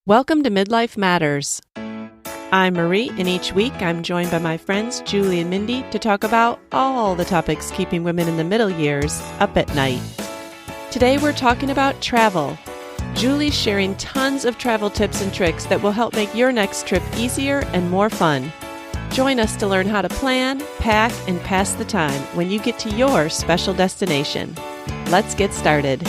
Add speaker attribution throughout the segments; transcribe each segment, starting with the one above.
Speaker 1: Welcome to Midlife Matters. I'm Marie, and each week I'm joined by my friends Julie and Mindy to talk about all the topics keeping women in the middle years up at night. Today we're talking about travel. Julie's sharing tons of travel tips and tricks that will help make your next trip easier and more fun. Join us to learn how to plan, pack, and pass the time when you get to your special destination. Let's get started.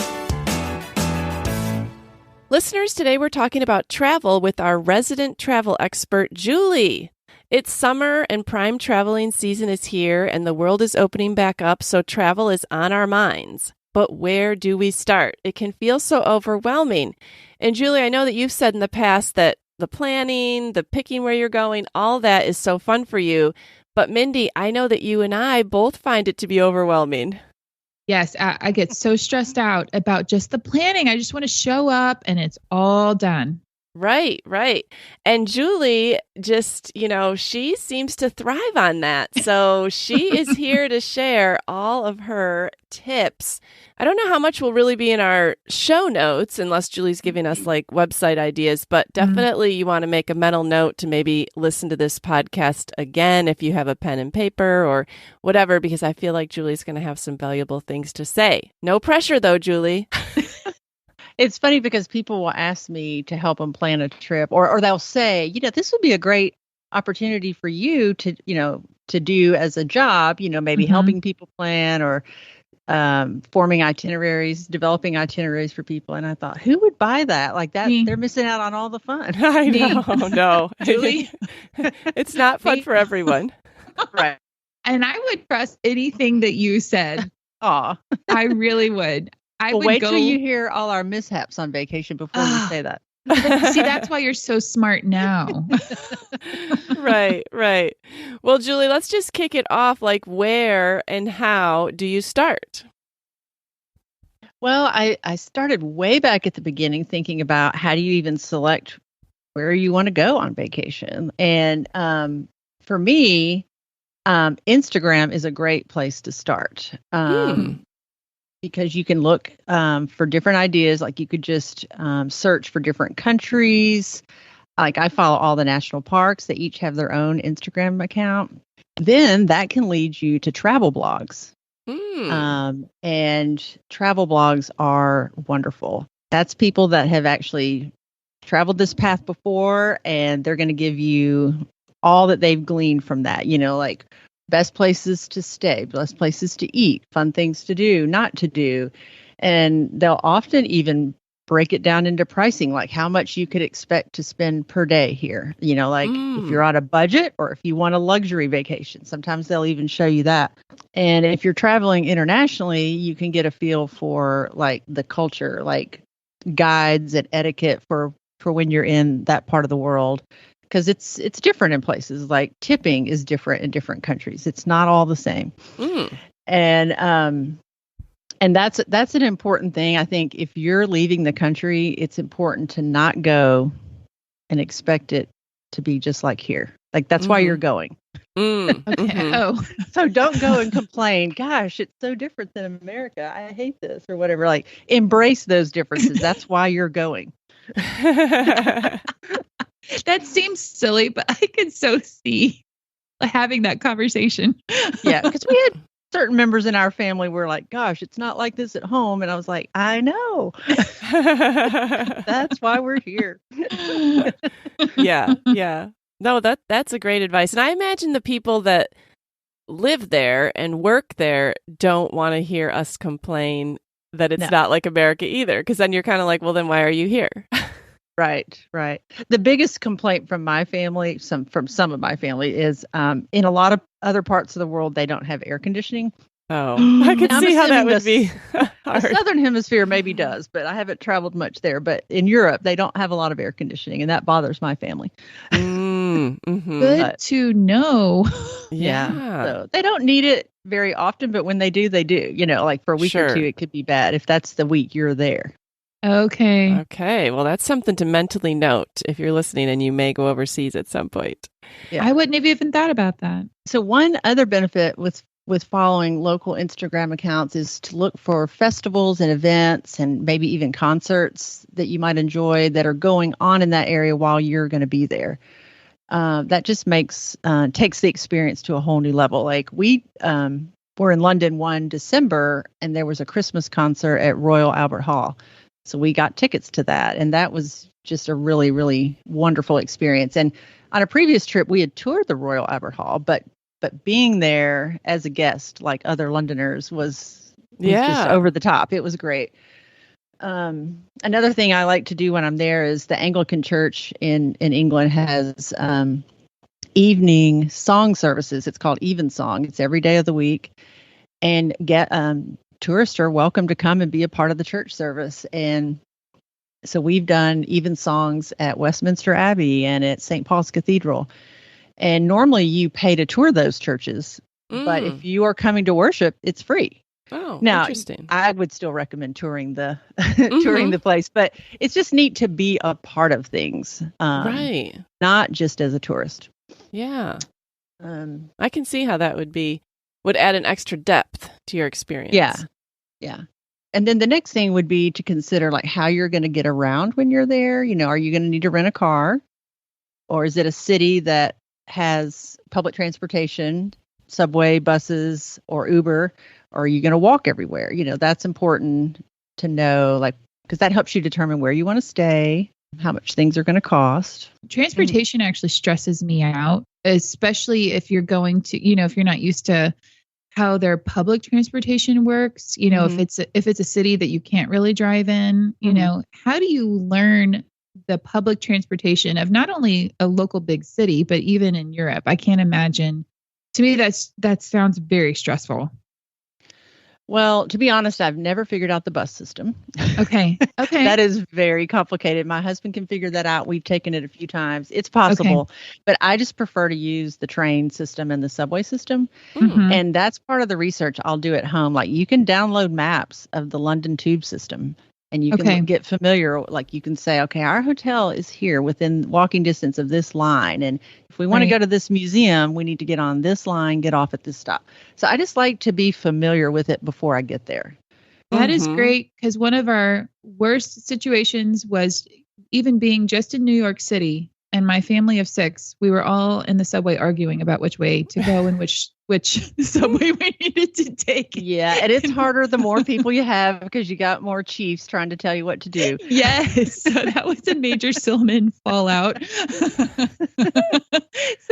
Speaker 1: Listeners, today we're talking about travel with our resident travel expert, Julie. It's summer and prime traveling season is here and the world is opening back up, so travel is on our minds. But where do we start? It can feel so overwhelming. And Julie, I know that you've said in the past that the planning, the picking where you're going, all that is so fun for you. But Mindy, I know that you and I both find it to be overwhelming.
Speaker 2: Yes, I get so stressed out about just the planning. I just want to show up and it's all done.
Speaker 1: Right. And Julie just, she seems to thrive on that. So she is here to share all of her tips. I don't know how much will really be in our show notes unless Julie's giving us like website ideas, but definitely you want to make a mental note to maybe listen to this podcast again if you have a pen and paper or whatever, because I feel like Julie's going to have some valuable things to say. No pressure though, Julie.
Speaker 3: It's funny because people will ask me to help them plan a trip or they'll say, this would be a great opportunity for you to do as a job, maybe helping people plan or forming itineraries, developing itineraries for people. And I thought, who would buy that? Like that, they're missing out on all the fun.
Speaker 1: I know. No, Julie. It's not fun for everyone.
Speaker 3: Right.
Speaker 2: And I would trust anything that you said.
Speaker 3: Aw.
Speaker 2: I really would.
Speaker 3: Wait till you hear all our mishaps on vacation before you say that.
Speaker 2: See, that's why you're so smart now.
Speaker 1: Right. Well, Julie, let's just kick it off. Like, where and how do you start?
Speaker 3: Well, I started way back at the beginning thinking about how do you even select where you want to go on vacation. And for me, Instagram is a great place to start. Because you can look for different ideas. Like you could just search for different countries. Like I follow all the national parks. They each have their own Instagram account. Then that can lead you to travel blogs. And travel blogs are wonderful. That's people that have actually traveled this path before, and they're going to give you all that they've gleaned from that, like best places to stay, best places to eat, fun things to do, not to do. And they'll often even break it down into pricing, like how much you could expect to spend per day here. If you're on a budget or if you want a luxury vacation, sometimes they'll even show you that. And if you're traveling internationally, you can get a feel for like the culture, like guides and etiquette for when you're in that part of the world. Because it's different in places. Like tipping is different in different countries. It's not all the same. And that's an important thing. I think if you're leaving the country, it's important to not go and expect it to be just like here. Like that's why you're going.
Speaker 2: Okay. Oh,
Speaker 3: so don't go and complain. Gosh, it's so different than America. I hate this or whatever. Like embrace those differences. That's why you're going.
Speaker 2: That seems silly, but I can so see having that conversation.
Speaker 3: Yeah, because we had certain members in our family were like, gosh, it's not like this at home. And I was like, I know. That's why we're here.
Speaker 1: Yeah. No, that's a great advice. And I imagine the people that live there and work there don't want to hear us complain that it's not like America either. Because then you're kind of like, well, then why are you here?
Speaker 3: Right. The biggest complaint from my family, from some of my family, is in a lot of other parts of the world, they don't have air conditioning.
Speaker 1: Oh, I could see how that would be hard.
Speaker 3: The Southern Hemisphere maybe does, but I haven't traveled much there. But in Europe, they don't have a lot of air conditioning, and that bothers my family.
Speaker 2: Good to know.
Speaker 3: Yeah. So they don't need it very often, but when they do, they do. Like for a week or two, it could be bad if that's the week you're there.
Speaker 2: Okay.
Speaker 1: Well, that's something to mentally note if you're listening and you may go overseas at some point.
Speaker 2: Yeah. I wouldn't have even thought about that.
Speaker 3: So one other benefit with with following local Instagram accounts is to look for festivals and events and maybe even concerts that you might enjoy that are going on in that area while you're going to be there. That just takes the experience to a whole new level. Like we were in London one December, and there was a Christmas concert at Royal Albert Hall. So we got tickets to that, and that was just a really, really wonderful experience. And on a previous trip, we had toured the Royal Albert Hall, but being there as a guest, like other Londoners, was just over the top. It was great. Another thing I like to do when I'm there is the Anglican Church in England has evening song services. It's called Evensong. It's every day of the week, and tourists are welcome to come and be a part of the church service. And so we've done Evensongs at Westminster Abbey and at St. Paul's Cathedral. And normally you pay to tour those churches, but if you are coming to worship, it's free.
Speaker 1: Oh,
Speaker 3: now,
Speaker 1: interesting.
Speaker 3: I would still recommend touring the touring the place, but it's just neat to be a part of things,
Speaker 1: right?
Speaker 3: Not just as a tourist.
Speaker 1: Yeah, I can see how that would add an extra depth to your experience.
Speaker 3: Yeah. And then the next thing would be to consider like how you're going to get around when you're there. You know, are you going to need to rent a car, or is it a city that has public transportation, subway, buses, or Uber, or are you going to walk everywhere? You know, that's important to know, like, because that helps you determine where you want to stay, how much things are going to cost.
Speaker 2: Transportation actually stresses me out, especially if you're going to, if you're not used to how their public transportation works, if it's a city that you can't really drive in, how do you learn the public transportation of not only a local big city, but even in Europe? I can't imagine. To me, that sounds very stressful.
Speaker 3: Well, to be honest, I've never figured out the bus system.
Speaker 2: Okay.
Speaker 3: That is very complicated. My husband can figure that out. We've taken it a few times. It's possible, but I just prefer to use the train system and the subway system.
Speaker 2: Mm-hmm.
Speaker 3: And that's part of the research I'll do at home. Like you can download maps of the London tube system. And you can get familiar, like you can say, okay, our hotel is here within walking distance of this line. And if we want to go to this museum, we need to get on this line, get off at this stop. So I just like to be familiar with it before I get there.
Speaker 2: That is great, because one of our worst situations was even being just in New York City, and my family of 6, we were all in the subway arguing about which way to go and which subway we needed to take.
Speaker 3: Yeah, and it's harder the more people you have, because you got more chiefs trying to tell you what to do.
Speaker 2: Yes, so that was a major Silman fallout. So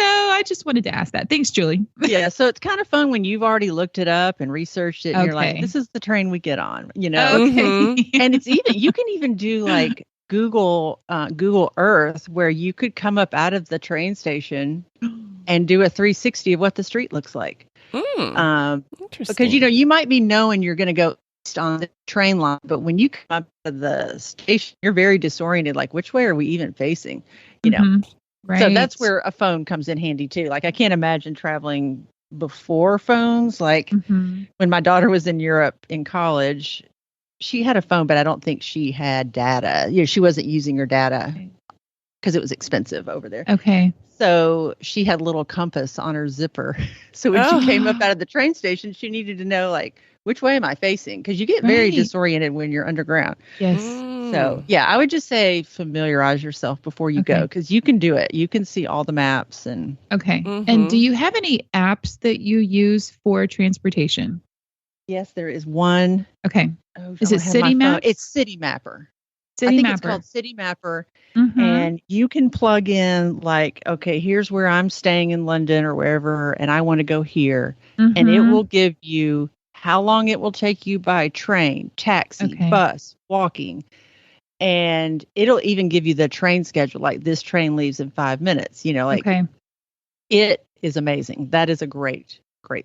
Speaker 2: I just wanted to ask that. Thanks, Julie.
Speaker 3: Yeah, so it's kind of fun when you've already looked it up and researched it, and you're like, this is the train we get on,
Speaker 2: Okay.
Speaker 3: And it's even, you can even do like Google Earth, where you could come up out of the train station and do a 360 of what the street looks like.
Speaker 1: Interesting.
Speaker 3: Because you might be knowing you're going to go east on the train line, but when you come up to the station, you're very disoriented. Like, which way are we even facing?
Speaker 2: Right.
Speaker 3: So that's where a phone comes in handy too. Like, I can't imagine traveling before phones. Like when my daughter was in Europe in college, she had a phone, but I don't think she had data. She wasn't using her data because it was expensive over there.
Speaker 2: Okay.
Speaker 3: So she had a little compass on her zipper. So when she came up out of the train station, she needed to know, like, which way am I facing? Because you get very disoriented when you're underground.
Speaker 2: Yes.
Speaker 3: So, yeah, I would just say familiarize yourself before you go, because you can do it. You can see all the maps. And
Speaker 2: And do you have any apps that you use for transportation?
Speaker 3: Yes, there is one.
Speaker 2: Okay.
Speaker 3: Oh,
Speaker 2: is it City Mapper?
Speaker 3: It's City Mapper. It's called City Mapper. And you can plug in, like, okay, here's where I'm staying in London or wherever, and I want to go here. And it will give you how long it will take you by train, taxi, bus, walking. And it'll even give you the train schedule, like this train leaves in 5 minutes. It is amazing. That is a great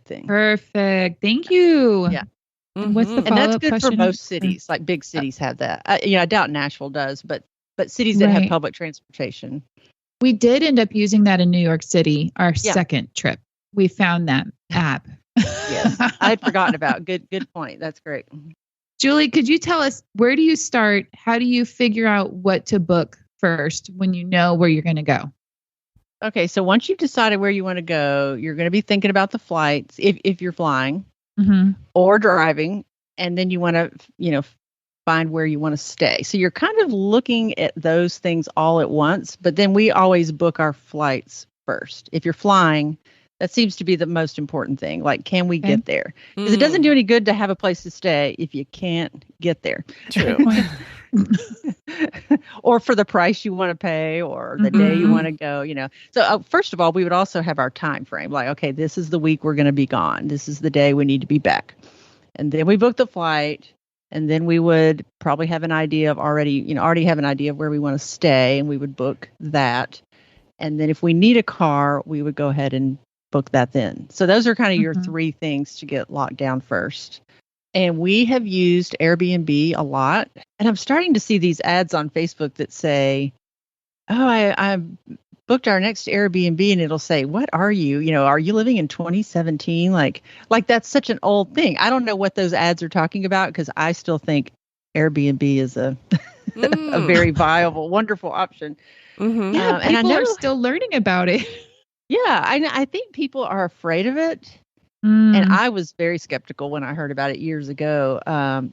Speaker 3: thing.
Speaker 2: Perfect. Thank you.
Speaker 3: Yeah.
Speaker 2: And what's the
Speaker 3: And that's good
Speaker 2: question?
Speaker 3: for most cities. Like big cities have that. I doubt Nashville does, but cities that have public transportation.
Speaker 2: We did end up using that in New York City, our second trip. We found that app.
Speaker 3: Yes, I had forgotten about. Good point. That's great.
Speaker 2: Julie, could you tell us, where do you start? How do you figure out what to book first when you know where you're going to go?
Speaker 3: Okay, so once you've decided where you want to go, you're going to be thinking about the flights if you're flying or driving, and then you want to, find where you want to stay. So you're kind of looking at those things all at once, but then we always book our flights first. If you're flying, that seems to be the most important thing. Like, can we get there? Because it doesn't do any good to have a place to stay if you can't get there.
Speaker 1: True.
Speaker 3: Or for the price you want to pay or the day you want to go, So first of all, we would also have our time frame. Like, okay, this is the week we're going to be gone. This is the day we need to be back. And then we book the flight. And then we would probably have an idea of already have an idea of where we want to stay. And we would book that. And then if we need a car, we would go ahead and book that then. So those are kind of your three things to get locked down first. And we have used Airbnb a lot. And I'm starting to see these ads on Facebook that say, oh, I booked our next Airbnb, and it'll say, what are you? Are you living in 2017? Like that's such an old thing. I don't know what those ads are talking about because I still think Airbnb is a a very viable, wonderful option.
Speaker 2: Yeah,
Speaker 3: and
Speaker 2: people are still learning about it.
Speaker 3: Yeah, I think people are afraid of it. And I was very skeptical when I heard about it years ago.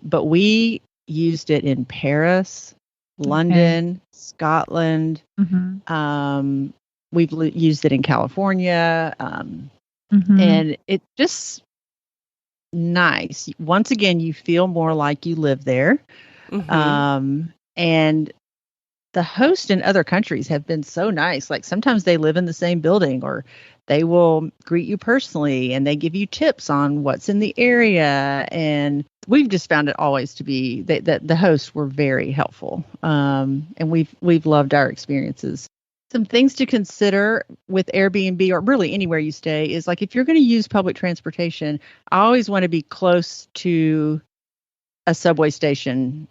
Speaker 3: But we used it in Paris, London, Scotland. We've used it in California. And it's just nice. Once again, you feel more like you live there. And the hosts in other countries have been so nice. Like sometimes they live in the same building or they will greet you personally and they give you tips on what's in the area. And we've just found it always to be that the hosts were very helpful. And we've loved our experiences. Some things to consider with Airbnb or really anywhere you stay is like if you're going to use public transportation, I always want to be close to a subway station,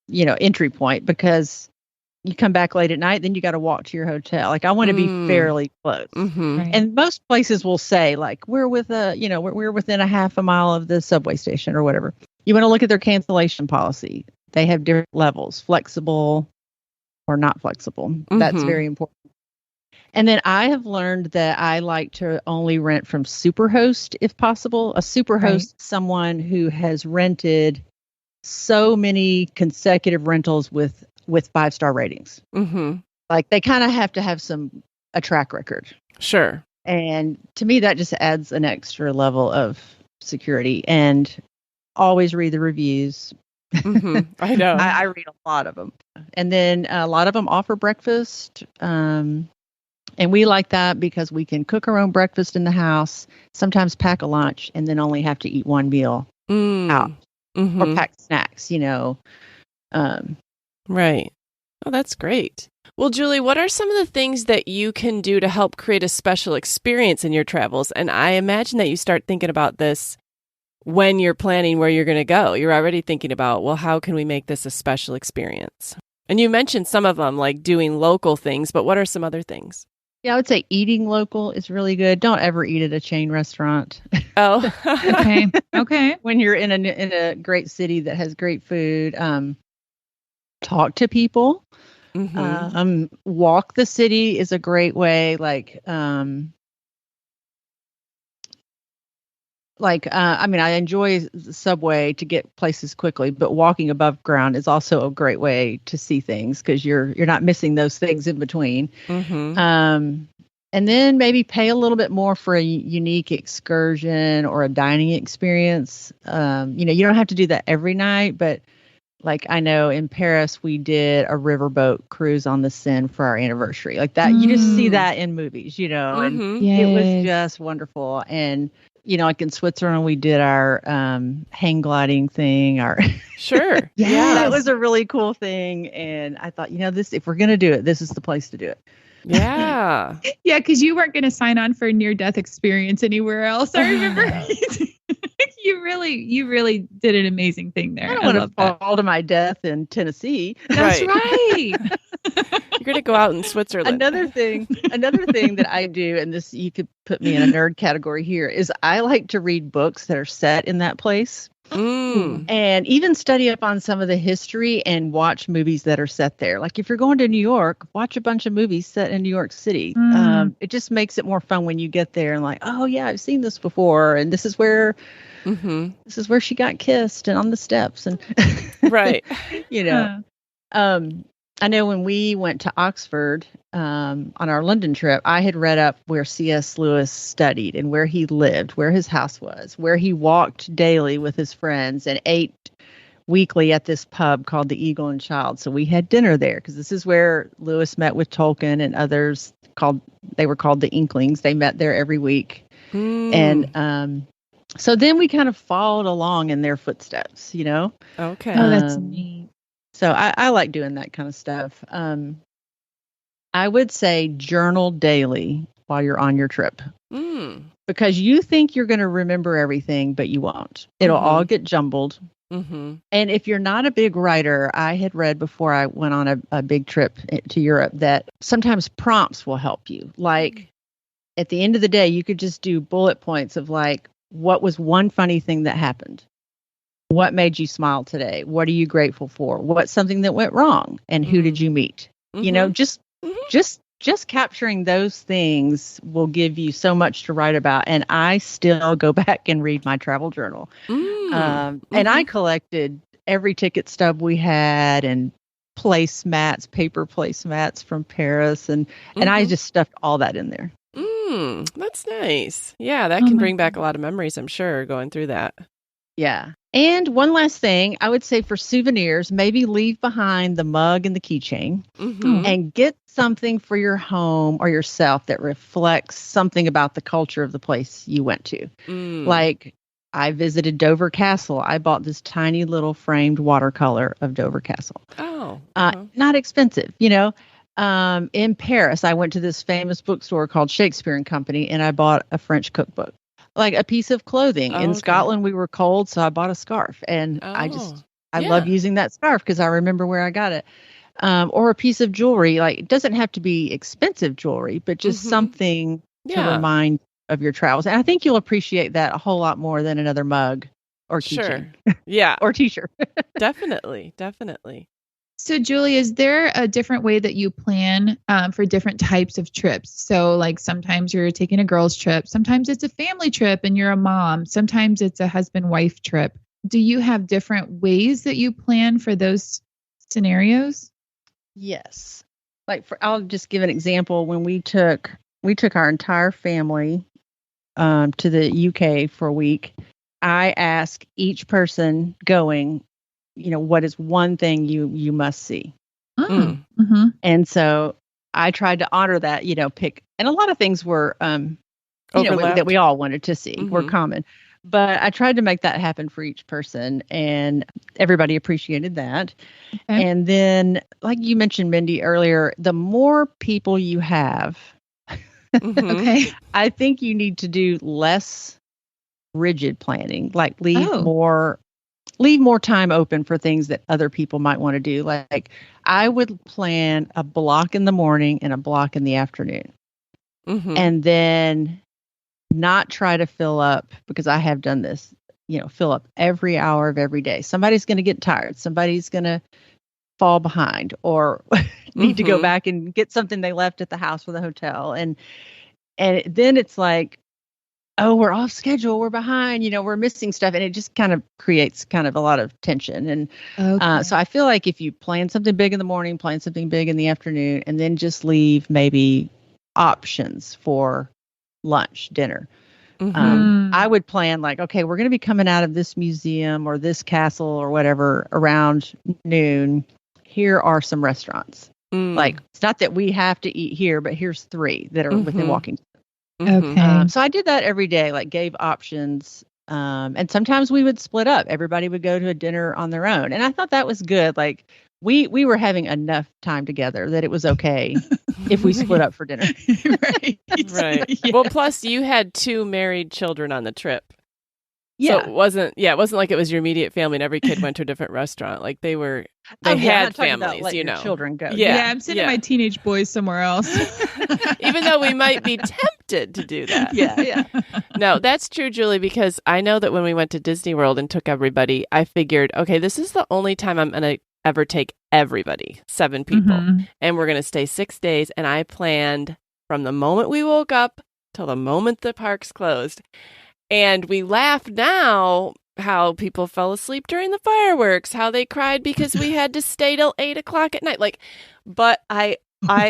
Speaker 3: entry point, because you come back late at night, then you got to walk to your hotel. Like I want to be fairly close.
Speaker 2: Right.
Speaker 3: And most places will say like, we're within a half a mile of the subway station or whatever. You want to look at their cancellation policy. They have different levels, flexible or not flexible. That's very important. And then I have learned that I like to only rent from Superhost if possible. A Superhost, someone who has rented so many consecutive rentals with 5-star ratings. Like they kind of have to have a track record.
Speaker 1: Sure.
Speaker 3: And to me, that just adds an extra level of security. And always read the reviews.
Speaker 1: I know.
Speaker 3: I read a lot of them. And then a lot of them offer breakfast. And we like that because we can cook our own breakfast in the house, sometimes pack a lunch, and then only have to eat one meal out or pack snacks,
Speaker 1: Right. Oh, that's great. Well, Julie, what are some of the things that you can do to help create a special experience in your travels? And I imagine that you start thinking about this when you're planning where you're going to go. You're already thinking about, well, how can we make this a special experience? And you mentioned some of them, like doing local things, but what are some other things?
Speaker 3: Yeah, I would say eating local is really good. Don't ever eat at a chain restaurant.
Speaker 1: Oh,
Speaker 2: Okay.
Speaker 3: When you're in a great city that has great food, talk to people. Walk the city is a great way. I enjoy the subway to get places quickly, but walking above ground is also a great way to see things because you're not missing those things in between. And then maybe pay a little bit more for a unique excursion or a dining experience. You don't have to do that every night, but like I know in Paris, we did a riverboat cruise on the Seine for our anniversary. Like that, you just see that in movies, and it was just wonderful. And like in Switzerland, we did our hang gliding thing.
Speaker 1: Sure.
Speaker 3: Yeah, that was a really cool thing. And I thought, if we're going to do it, this is the place to do it.
Speaker 1: Yeah.
Speaker 2: Yeah, because you weren't going to sign on for a near-death experience anywhere else. I remember you really did an amazing thing there.
Speaker 3: I don't want to fall to my death in Tennessee.
Speaker 2: That's right.
Speaker 1: You're going to go out in Switzerland.
Speaker 3: Another thing that I do, and this you could put me in a nerd category here, is I like to read books that are set in that place. And even study up on some of the history and watch movies that are set there. Like if you're going to New York, watch a bunch of movies set in New York City. It just makes it more fun when you get there and like, oh yeah, I've seen this before, and this is where she got kissed and on the steps and
Speaker 1: right.
Speaker 3: I know when we went to Oxford on our London trip, I had read up where C.S. Lewis studied and where he lived, where his house was, where he walked daily with his friends and ate weekly at this pub called the Eagle and Child. So we had dinner there because this is where Lewis met with Tolkien and others they were called the Inklings. They met there every week. And so then we kind of followed along in their footsteps, Okay.
Speaker 2: Oh, that's neat.
Speaker 3: So I like doing that kind of stuff. I would say journal daily while you're on your trip. Because you think you're going to remember everything, but you won't. It'll all get jumbled. And if you're not a big writer, I had read before I went on a big trip to Europe that sometimes prompts will help you. Like at the end of the day, you could just do bullet points of like, what was one funny thing that happened? What made you smile today? What are you grateful for? What's something that went wrong? And who did you meet? Just capturing those things will give you so much to write about. And I still go back and read my travel journal. And I collected every ticket stub we had and paper placemats from Paris. And I just stuffed all that in there.
Speaker 1: That's nice. Yeah, that can bring back a lot of memories, I'm sure, going through that.
Speaker 3: Yeah. And one last thing, I would say for souvenirs, maybe leave behind the mug and the keychain and get something for your home or yourself that reflects something about the culture of the place you went to. Like I visited Dover Castle. I bought this tiny little framed watercolor of Dover Castle. Not expensive, in Paris, I went to this famous bookstore called Shakespeare and Company, and I bought a French cookbook. Like a piece of clothing. In Scotland, we were cold, so I bought a scarf. And I love using that scarf because I remember where I got it. Or a piece of jewelry. Like it doesn't have to be expensive jewelry, but just something to remind of your travels. And I think you'll appreciate that a whole lot more than another mug or keychain.
Speaker 1: Yeah.
Speaker 3: Or t-shirt.
Speaker 1: Definitely.
Speaker 2: So, Julie, is there a different way that you plan for different types of trips? So, like sometimes you're taking a girls' trip, sometimes it's a family trip and you're a mom, sometimes it's a husband-wife trip. Do you have different ways that you plan for those scenarios?
Speaker 3: Yes. I'll just give an example. When we took our entire family to the UK for a week, I asked each person going, what is one thing you must see? And so I tried to honor that, pick, and a lot of things were, that we all wanted to see were common, but I tried to make that happen for each person and everybody appreciated that. Okay. And then like you mentioned, Mindy, earlier, the more people you have, I think you need to do less rigid planning, like leave more time open for things that other people might want to do. Like I would plan a block in the morning and a block in the afternoon. And then not try to fill up, because I have done this, fill up every hour of every day. Somebody's going to get tired. Somebody's going to fall behind or need to go back and get something they left at the house or the hotel. And then it's like, oh, we're off schedule, we're behind, we're missing stuff. And it just kind of creates kind of a lot of tension. And so I feel like if you plan something big in the morning, plan something big in the afternoon, and then just leave maybe options for lunch, dinner. I would plan like, okay, we're going to be coming out of this museum or this castle or whatever around noon. Here are some restaurants. Like, it's not that we have to eat here, but here's 3 that are within walking.
Speaker 2: Okay.
Speaker 3: So I did that every day, like gave options. And sometimes we would split up. Everybody would go to a dinner on their own. And I thought that was good. Like we were having enough time together that it was okay if we split up for dinner.
Speaker 1: Right. Yeah. Well, plus you had 2 married children on the trip.
Speaker 3: Yeah.
Speaker 1: So it wasn't like it was your immediate family and every kid went to a different restaurant. Like they had families,
Speaker 3: about your children go.
Speaker 2: Yeah, I'm sending my teenage boys somewhere else.
Speaker 1: Even though we might be tempted opted to do that.
Speaker 3: Yeah.
Speaker 1: No, that's true, Julie, because I know that when we went to Disney World and took everybody, I figured, okay, this is the only time I'm going to ever take everybody, 7 people, and we're going to stay 6 days. And I planned from the moment we woke up till the moment the parks closed. And we laugh now how people fell asleep during the fireworks, how they cried because we had to stay till 8 o'clock at night. But I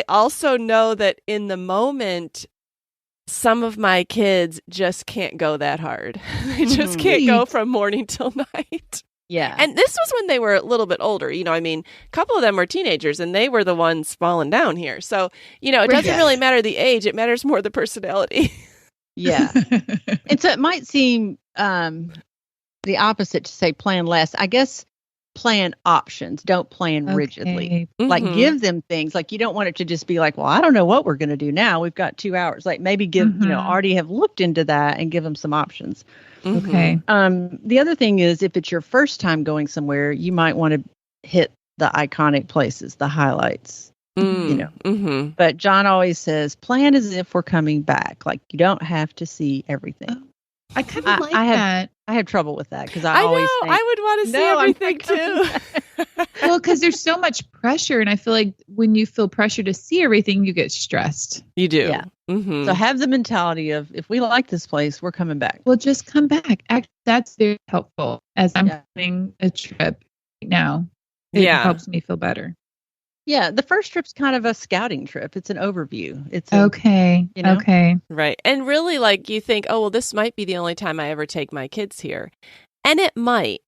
Speaker 1: also know that in the moment, some of my kids just can't go that hard. They just can't go from morning till night.
Speaker 3: Yeah.
Speaker 1: And this was when they were a little bit older. A couple of them were teenagers and they were the ones falling down here. So, it doesn't really matter the age. It matters more the personality.
Speaker 3: Yeah. And so it might seem the opposite to say plan less. I guess plan options. Don't plan rigidly. Like give them things. Like you don't want it to just be like, well, I don't know what we're going to do now. We've got 2 hours. Like maybe give, already have looked into that and give them some options.
Speaker 2: Okay.
Speaker 3: The other thing is if it's your first time going somewhere, you might want to hit the iconic places, the highlights. But John always says, plan as if we're coming back. Like you don't have to see everything.
Speaker 2: I kind of like that.
Speaker 3: I have trouble with that because
Speaker 1: I
Speaker 3: always
Speaker 1: know,
Speaker 3: think,
Speaker 1: I would want to see everything too.
Speaker 2: Well, because there's so much pressure. And I feel like when you feel pressure to see everything, you get stressed.
Speaker 1: You do.
Speaker 3: Yeah. So have the mentality of, if we like this place, we're coming back.
Speaker 2: Well, just come back. That's very helpful as I'm planning a trip right now. It helps me feel better.
Speaker 3: Yeah, the first trip's kind of a scouting trip. It's an overview. It's
Speaker 2: okay.
Speaker 1: Right. And really, you think, oh, well, this might be the only time I ever take my kids here. And it might.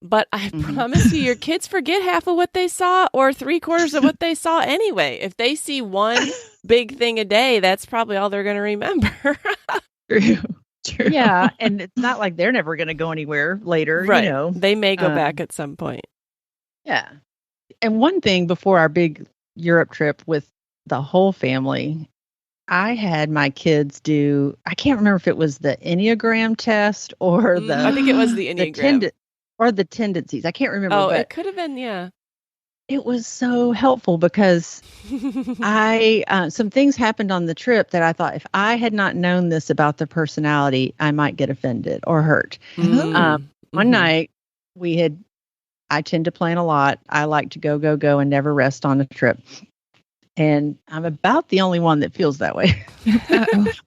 Speaker 1: But I promise you, your kids forget half of what they saw or 3/4 of what they saw anyway. If they see one big thing a day, that's probably all they're going to remember.
Speaker 2: True.
Speaker 3: Yeah, and it's not like they're never going to go anywhere later.
Speaker 1: Right. They may go back at some point.
Speaker 3: Yeah. And one thing before our big Europe trip with the whole family, I had my kids do, I can't remember if it was the Enneagram test or
Speaker 1: I think it was the Enneagram.
Speaker 3: Or the tendencies. I can't remember.
Speaker 1: Oh,
Speaker 3: but
Speaker 1: it could have been, yeah.
Speaker 3: It was so helpful because some things happened on the trip that I thought if I had not known this about the personality, I might get offended or hurt. One night I tend to plan a lot. I like to go and never rest on a trip. And I'm about the only one that feels that way.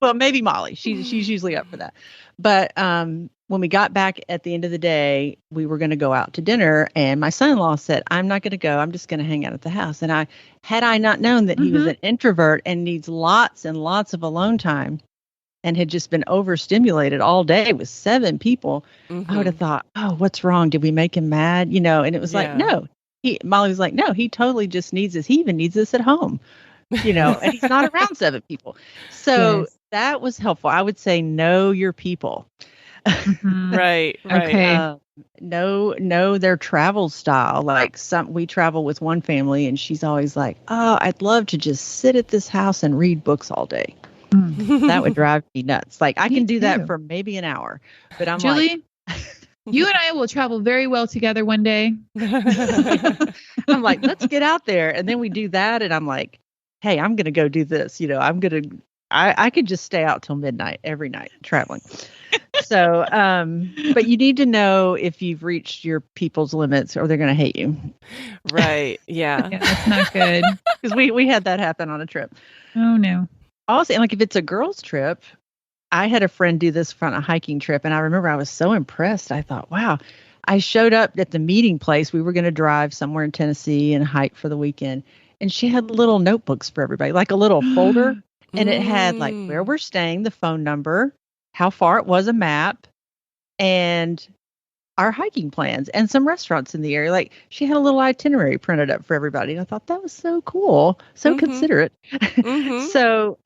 Speaker 3: Well, maybe Molly. She's usually up for that. But when we got back at the end of the day, we were going to go out to dinner. And my son-in-law said, I'm not going to go. I'm just going to hang out at the house. And had I not known that he was an introvert and needs lots and lots of alone time and had just been overstimulated all day with 7 people, I would have thought, oh, what's wrong? Did we make him mad? And it was like, no. Molly was like, no, he totally just needs this. He even needs this at home, and he's not around 7 people. So that was helpful. I would say know your people.
Speaker 1: Right.
Speaker 2: Okay.
Speaker 3: Know their travel style. Like we travel with one family and she's always like, oh, I'd love to just sit at this house and read books all day. That would drive me nuts. Like I can do that for maybe an hour, but I'm
Speaker 2: Julie, you and I will travel very well together one day.
Speaker 3: I'm like, let's get out there. And then we do that. And I'm like, hey, I'm going to go do this. I could just stay out till midnight every night traveling. So, but you need to know if you've reached your people's limits or they're going to hate you.
Speaker 1: Right. Yeah.
Speaker 2: That's not good.
Speaker 3: Because we had that happen on a trip.
Speaker 2: Oh, no.
Speaker 3: Also, like if it's a girls' trip, I had a friend do this on a hiking trip. And I remember I was so impressed. I thought, wow, I showed up at the meeting place. We were going to drive somewhere in Tennessee and hike for the weekend. And she had little notebooks for everybody, like a little folder. And it had like where we're staying, the phone number, how far it was, a map, and our hiking plans and some restaurants in the area. Like she had a little itinerary printed up for everybody. And I thought that was so cool, so considerate. So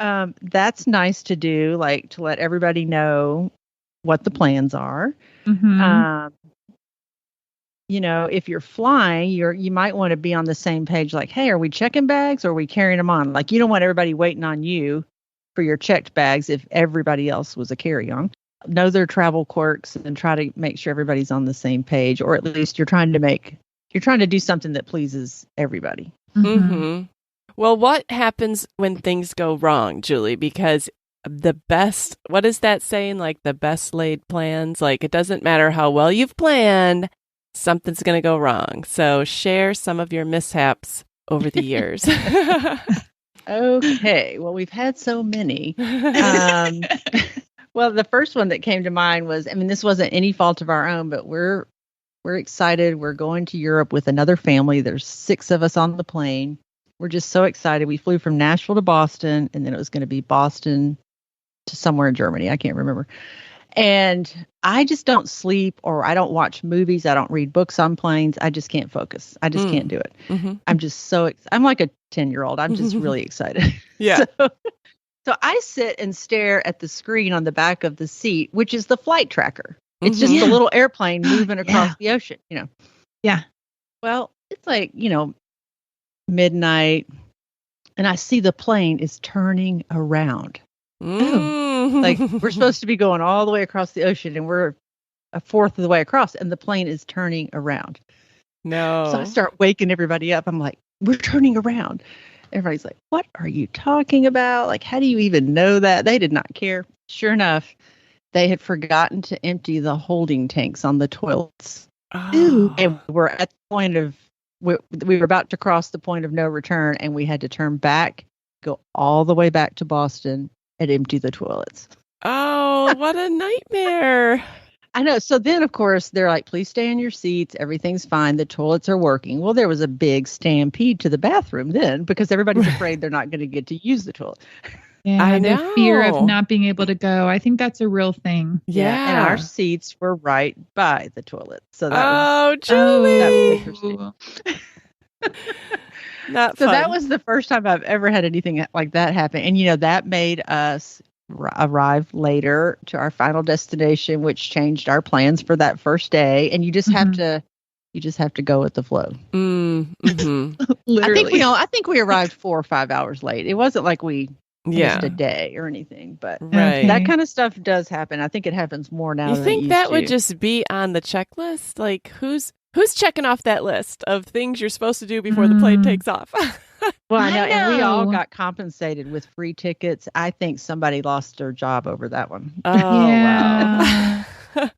Speaker 3: that's nice to do, like to let everybody know what the plans are. If you're flying, you might want to be on the same page. Like, hey, are we checking bags or are we carrying them on? Like, you don't want everybody waiting on you for your checked bags if everybody else was a carry-on. Know their travel quirks and try to make sure everybody's on the same page, or at least you're trying to do something that pleases everybody.
Speaker 1: Well, what happens when things go wrong, Julie? Because the best, what is that saying? Like the best laid plans? Like it doesn't matter how well you've planned, something's going to go wrong. So share some of your mishaps over the years.
Speaker 3: Okay. Well, we've had so many. Well, the first one that came to mind was, I mean, this wasn't any fault of our own, but we're excited. We're going to Europe with another family. There's 6 of us on the plane. We're just so excited. We flew from Nashville to Boston, and then it was going to be Boston to somewhere in Germany. I can't remember. And I just don't sleep, or I don't watch movies. I don't read books on planes. I just can't focus. I just can't do it.
Speaker 1: Mm-hmm.
Speaker 3: I'm just I'm like a 10-year-old. I'm just really excited.
Speaker 1: Yeah.
Speaker 3: So I sit and stare at the screen on the back of the seat, which is the flight tracker. It's just a little airplane moving across the ocean,
Speaker 2: Yeah.
Speaker 3: Well, it's like, midnight, and I see the plane is turning around. Like we're supposed to be going all the way across the ocean, and we're a fourth of the way across, and the plane is turning around.
Speaker 1: No.
Speaker 3: So I start waking everybody up. I'm like, we're turning around. Everybody's like, what are you talking about? Like, how do you even know that? They did not care. Sure enough, they had forgotten to empty the holding tanks on the toilets.
Speaker 1: Oh.
Speaker 3: And we're at the point of, we were about to cross the point of no return, and we had to turn back, go all the way back to Boston, and empty the toilets.
Speaker 1: Oh, what a nightmare.
Speaker 3: I know. So then, of course, they're like, please stay in your seats. Everything's fine. The toilets are working. Well, there was a big stampede to the bathroom then because everybody's afraid they're not going to get to use the toilet.
Speaker 2: Yeah,
Speaker 1: I
Speaker 2: the
Speaker 1: know.
Speaker 2: fear of not being able to go. I think that's a real thing.
Speaker 1: Yeah.
Speaker 3: And our seats were right by the toilet. So that was
Speaker 1: Julie.
Speaker 3: interesting.
Speaker 1: Not
Speaker 3: So
Speaker 1: fun.
Speaker 3: that was the first time I've ever had anything like that happen. And, that made us arrive later to our final destination, which changed our plans for that first day. And you just have to go with the flow.
Speaker 1: Mm-hmm.
Speaker 2: Literally.
Speaker 3: I think we arrived 4 or 5 hours late. It wasn't like we missed a day or anything, but
Speaker 1: Right.
Speaker 3: that kind of stuff does happen. I think it happens more now.
Speaker 1: You
Speaker 3: than
Speaker 1: think
Speaker 3: it used
Speaker 1: that
Speaker 3: to.
Speaker 1: would just be on the checklist? Like who's checking off that list of things you're supposed to do before the plane takes off?
Speaker 3: Well, I know, and we all
Speaker 2: know.
Speaker 3: got compensated with free tickets. I think somebody lost their job over that one.
Speaker 1: Oh,
Speaker 2: Yeah.
Speaker 1: wow.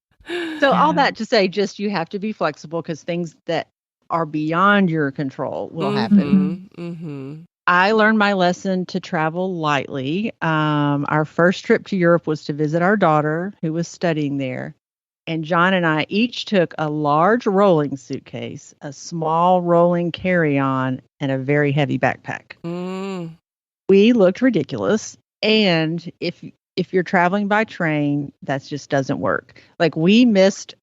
Speaker 3: So all that to say, just you have to be flexible because things that are beyond your control will happen.
Speaker 1: Mm-hmm.
Speaker 3: I learned my lesson to travel lightly. Our first trip to Europe was to visit our daughter who was studying there. And John and I each took a large rolling suitcase, a small rolling carry-on, and a very heavy backpack.
Speaker 1: Mm.
Speaker 3: We looked ridiculous. And if you're traveling by train, that just doesn't work. Like we missed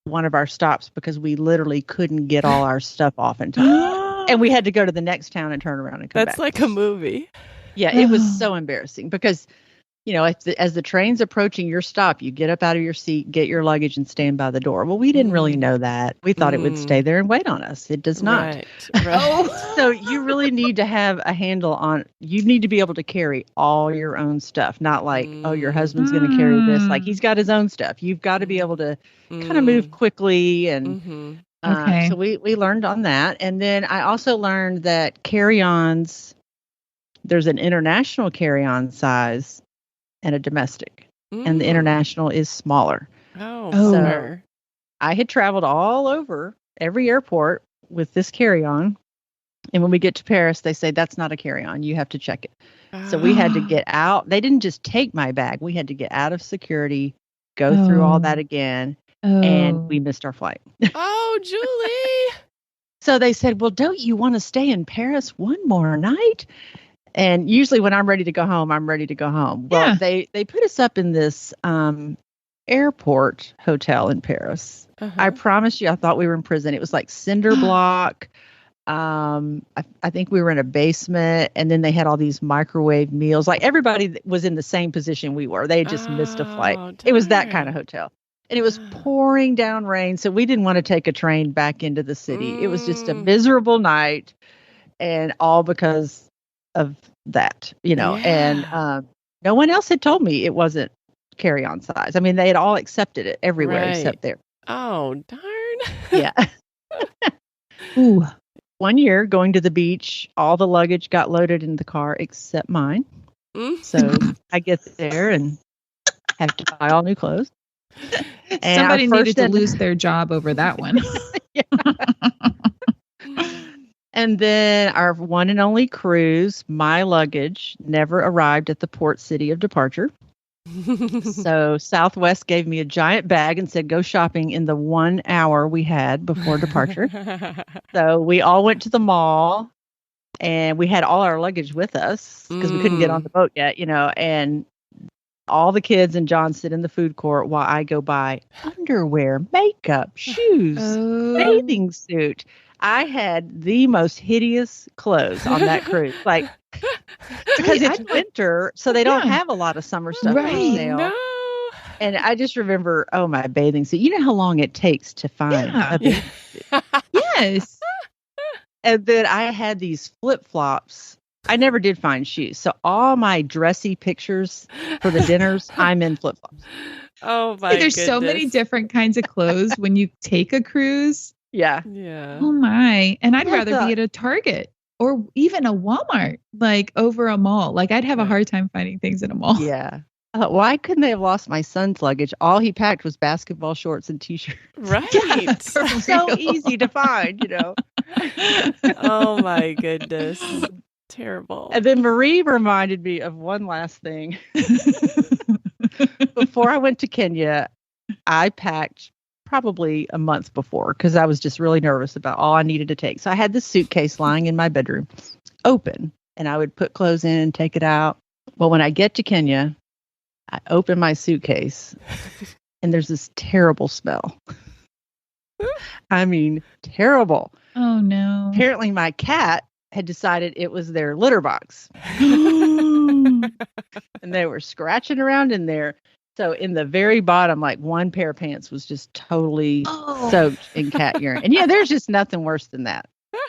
Speaker 3: one of our stops because we literally couldn't get all our stuff off in time. And we had to go to the next town and turn around and come back.
Speaker 1: That's like a movie.
Speaker 3: Yeah, it was so embarrassing because, as the train's approaching your stop, you get up out of your seat, get your luggage, and stand by the door. Well, we didn't really know that. We thought it would stay there and wait on us. It does not.
Speaker 1: Right.
Speaker 3: So you really need to have a handle on, you need to be able to carry all your own stuff, not like, oh, your husband's going to carry this. Like he's got his own stuff. You've got to be able to kind of move quickly. And so we learned on that. And then I also learned that carry-ons, there's an international carry-on size and a domestic, and the international is smaller. So I had traveled all over every airport with this carry-on, and when we get to Paris, they say that's not a carry-on. You have to check it. So we had to get out. They didn't just take my bag. We had to get out of security, go through all that again, and we missed our flight.
Speaker 1: Oh, Julie.
Speaker 3: So they said, well, don't you want to stay in Paris one more night? And usually when I'm ready to go home, I'm ready to go home. Well, they put us up in this airport hotel in Paris. I promise you, I thought we were in prison. It was like cinder block. I think we were in a basement, and then they had all these microwave meals. Like everybody was in the same position we were. They had just missed a flight. It was that kind of hotel. And it was pouring down rain, so we didn't want to take a train back into the city. It was just a miserable night, and all because of that, and no one else had told me it wasn't carry-on size. I mean, they had all accepted it everywhere except there.
Speaker 1: Oh, darn.
Speaker 3: Yeah.
Speaker 2: Ooh.
Speaker 3: One year going to the beach, all the luggage got loaded in the car except mine.
Speaker 1: Mm.
Speaker 3: So I get there and have to buy all new clothes. And
Speaker 2: Somebody needed to lose their job over that one.
Speaker 3: And then our one and only cruise, my luggage never arrived at the port city of departure. So Southwest gave me a giant bag and said, go shopping in the 1 hour we had before departure. So we all went to the mall and we had all our luggage with us because we couldn't get on the boat yet, and all the kids and John sit in the food court while I go buy underwear, makeup, shoes, bathing suit. I had the most hideous clothes on that cruise. Like, because it's winter, so they don't have a lot of summer stuff on sale.
Speaker 1: No.
Speaker 3: And I just remember, my bathing suit. You know how long it takes to find a bathing suit?
Speaker 2: Yes.
Speaker 3: And then I had these flip-flops. I never did find shoes. So all my dressy pictures for the dinners, I'm in flip-flops.
Speaker 1: Oh, my
Speaker 2: There's
Speaker 1: goodness.
Speaker 2: so many different kinds of clothes when you take a cruise.
Speaker 3: Yeah.
Speaker 2: Oh, my. And I'd rather be at a Target or even a Walmart, like over a mall. Like I'd have a hard time finding things in a mall.
Speaker 3: Yeah. Why couldn't they have lost my son's luggage? All he packed was basketball shorts and T-shirts.
Speaker 1: Right.
Speaker 3: So easy to find,
Speaker 1: Oh, my goodness. Terrible.
Speaker 3: And then Marie reminded me of one last thing. Before I went to Kenya, I packed probably a month before because I was just really nervous about all I needed to take. So I had this suitcase lying in my bedroom open, and I would put clothes in and take it out. Well, when I get to Kenya, I open my suitcase and there's this terrible smell. I mean, terrible.
Speaker 2: Oh, no.
Speaker 3: Apparently my cat had decided it was their litter box. And they were scratching around in there. So in the very bottom, like one pair of pants was just totally soaked in cat urine. And there's just nothing worse than that.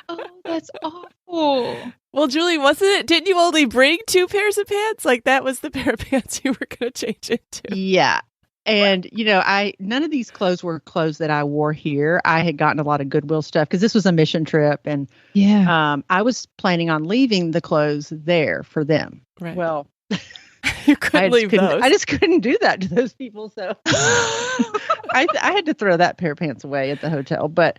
Speaker 2: Oh, that's awful.
Speaker 1: Well, Julie, didn't you only bring 2 pairs of pants? Like that was the pair of pants you were going to change into.
Speaker 3: Yeah. And, none of these clothes were clothes that I wore here. I had gotten a lot of Goodwill stuff because this was a mission trip. And I was planning on leaving the clothes there for them.
Speaker 1: Right.
Speaker 3: Well,
Speaker 1: you couldn't leave those.
Speaker 3: I just couldn't do that to those people. So I had to throw that pair of pants away at the hotel. But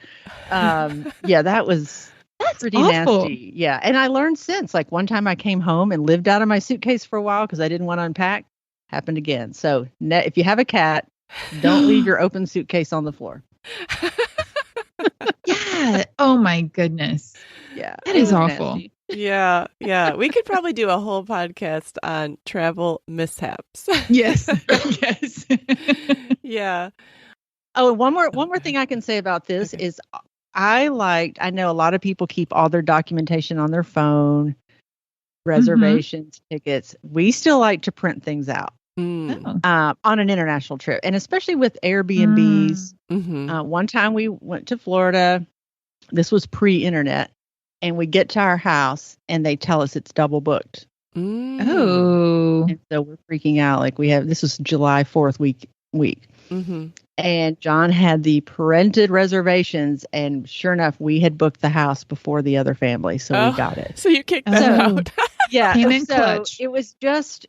Speaker 3: that was pretty
Speaker 2: awful.
Speaker 3: nasty. Yeah. And I learned since, like one time I came home and lived out of my suitcase for a while because I didn't want to unpack. Happened again. So if you have a cat, don't leave your open suitcase on the floor.
Speaker 2: Yeah. Oh my goodness.
Speaker 3: Yeah.
Speaker 2: That is awful.
Speaker 3: Nasty.
Speaker 1: Yeah. Yeah. We could probably do a whole podcast on travel mishaps.
Speaker 2: Yes. Yes.
Speaker 1: Yeah.
Speaker 3: Oh, one more thing I can say about this is I know a lot of people keep all their documentation on their phone, reservations, tickets. We still like to print things out. On an international trip, and especially with Airbnbs. One time we went to Florida. This was pre-internet, and we get to our house, and they tell us it's double booked.
Speaker 2: Oh,
Speaker 3: and so we're freaking out. Like this was July 4th week, and John had the printed reservations, and sure enough, we had booked the house before the other family, so we got it.
Speaker 1: So you kicked that out.
Speaker 3: Yeah,
Speaker 2: came in clutch.
Speaker 3: It was just.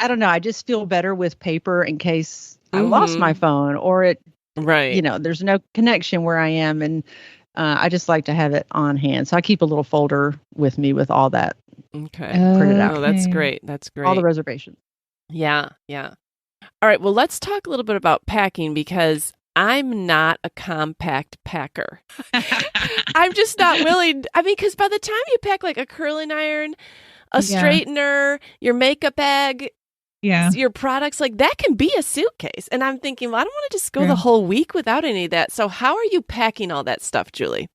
Speaker 3: I don't know. I just feel better with paper in case I lost my phone or it, there's no connection where I am. And I just like to have it on hand. So I keep a little folder with me with all that printed out.
Speaker 1: Oh, that's great. That's great.
Speaker 3: All the reservations.
Speaker 1: Yeah. Yeah. All right. Well, let's talk a little bit about packing because I'm not a compact packer. I'm just not willing. I mean, because by the time you pack like a curling iron, a straightener, your makeup bag, your products, like that can be a suitcase. And I'm thinking, well, I don't want to just go the whole week without any of that. So how are you packing all that stuff, Julie?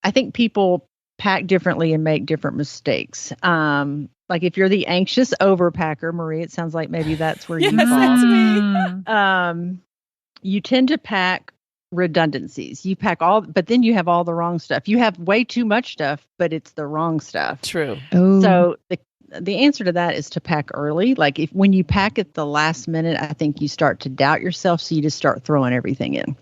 Speaker 3: I think people pack differently and make different mistakes. Like if you're the anxious overpacker, Marie, it sounds like maybe that's where you fall.
Speaker 1: That's me.
Speaker 3: You tend to pack redundancies. You pack but then you have all the wrong stuff. You have way too much stuff, but it's the wrong stuff.
Speaker 1: True.
Speaker 2: Oh.
Speaker 3: So the answer to that is to pack early. Like when you pack at the last minute, I think you start to doubt yourself. So you just start throwing everything in.